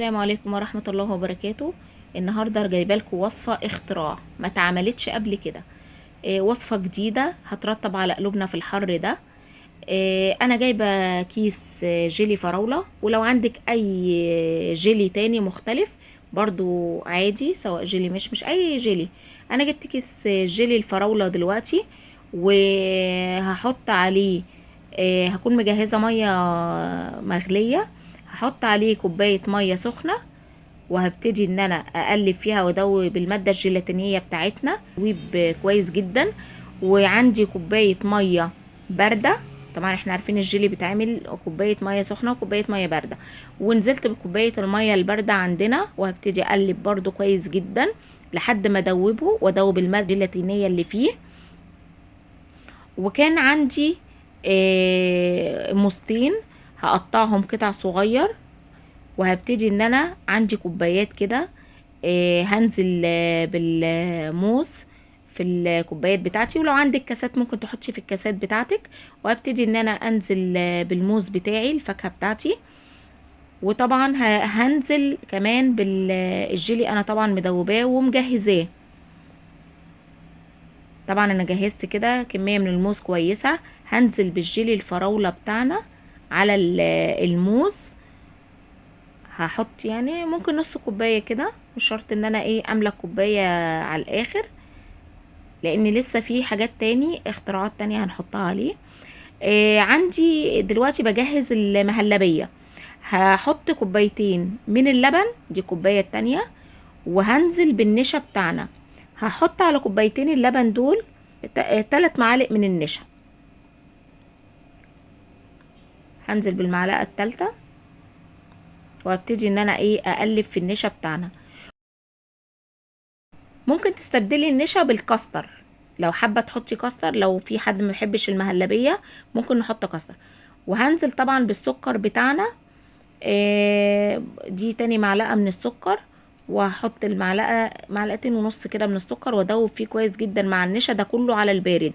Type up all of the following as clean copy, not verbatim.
السلام عليكم ورحمة الله وبركاته. النهاردة جايبه لكم وصفة اختراع ما اتعملتش قبل كده. وصفة جديدة هترطب على قلوبنا في الحر ده. انا جايبه كيس جيلي فراولة، ولو عندك اي جيلي تاني مختلف برضو عادي، سواء جيلي مش اي جيلي. انا جبت كيس جيلي الفراولة دلوقتي، وهحط عليه هكون مجهزة مية مغلية. هحط عليه كوباية مية سخنة، وهبتدي ان انا اقلب فيها وادوب المادة الجيلاتينية بتاعتنا دوب كويس جدا. وعندي كوباية مية باردة. طبعا احنا عارفين الجيلي بيتعمل كوباية مية سخنة وكوباية مية باردة. ونزلت بكوباية المية الباردة عندنا، وهبتدي اقلب برضو كويس جدا لحد ما ادوبه وادوب المادة الجيلاتينية اللي فيه. وكان عندي موزتين، هقطعهم قطع صغير. وهبتدي ان انا عندي كوبايات كده، هنزل بالموز في الكوبايات بتاعتي، ولو عندك كاسات ممكن تحطي في الكاسات بتاعتك. وهبتدي ان انا انزل بالموز بتاعي الفاكهة بتاعتي. وطبعا هنزل كمان بالجيلي، انا طبعا مدوباه ومجهزاه. طبعا انا جهزت كده كمية من الموز كويسة. هنزل بالجيلي الفراولة بتاعنا على الموز. هحط يعني ممكن نص كوباية كده، مش شرط ان انا املى كوباية على الاخر، لان لسه في حاجات تاني اختراعات تانية هنحطها عليه. عندي دلوقتي بجهز المهلبية. هحط كوبايتين من اللبن، دي كوباية التانية. وهنزل بالنشا بتاعنا. هحط على كوبايتين اللبن دول 3 معالق من النشا. هنزل بالمعلقة التالتة، وابتدي ان انا اقلب في النشا بتاعنا. ممكن تستبدلي النشا بالكاستر لو حابه تحطي كاستر، لو في حد ما بيحبش المهلبيه ممكن نحط كاستر. وهنزل طبعا بالسكر بتاعنا، دي تاني معلقه من السكر. وهحط معلقتين ونص كده من السكر، وادوب فيه كويس جدا مع النشا ده كله على البارد.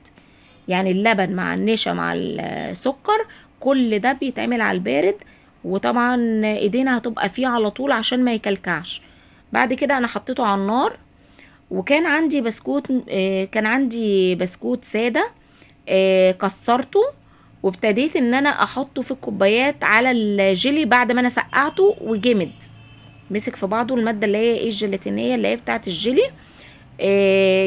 يعني اللبن مع النشا مع السكر، كل ده بيتعمل على البارد. وطبعا ايدينا هتبقى فيه على طول عشان ما يكلكعش. بعد كده انا حطيته على النار. وكان عندي بسكوت، كان عندي بسكوت سادة، كسرته. وابتديت ان انا احطه في الكوبايات على الجيلي بعد ما انا سقعته وجمد، مسك في بعضه المادة اللي هي الجيلاتينية اللي هي بتاعة الجيلي.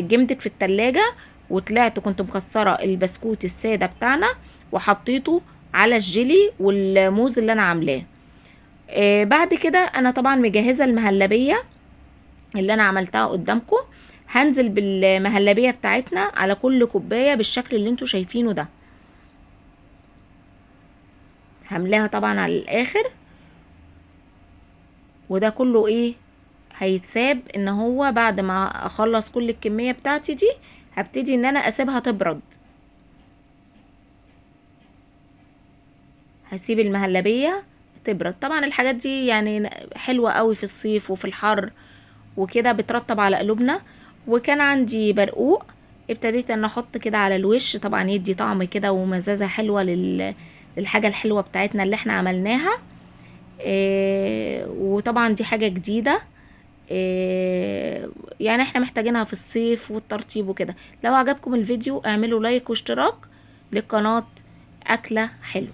جمدت في التلاجة. وطلعت كنت مكسرة البسكوت السادة بتاعنا، وحطيته على الجيلي والموز اللي انا عاملاه. بعد كده انا طبعا مجهزة المهلبية اللي انا عملتها قدامكم. هنزل بالمهلبية بتاعتنا على كل كوباية بالشكل اللي انتوا شايفينه ده. هملاها طبعا على الاخر. وده كله هيتساب ان هو بعد ما اخلص كل الكمية بتاعتي دي، هبتدي ان انا اسيبها تبرد. هسيب المهلبية تبرد. طبعا الحاجات دي يعني حلوة قوي في الصيف وفي الحر وكده، بترطب على قلوبنا. وكان عندي برقوق، ابتديت ان احط كده على الوش، طبعا يدي طعم كده ومزازة حلوة للحاجة الحلوة بتاعتنا اللي احنا عملناها. وطبعا دي حاجة جديدة، يعني احنا محتاجينها في الصيف والترطيب وكده. لو عجبكم الفيديو اعملوا لايك واشتراك للقناة. أكلة حلوة.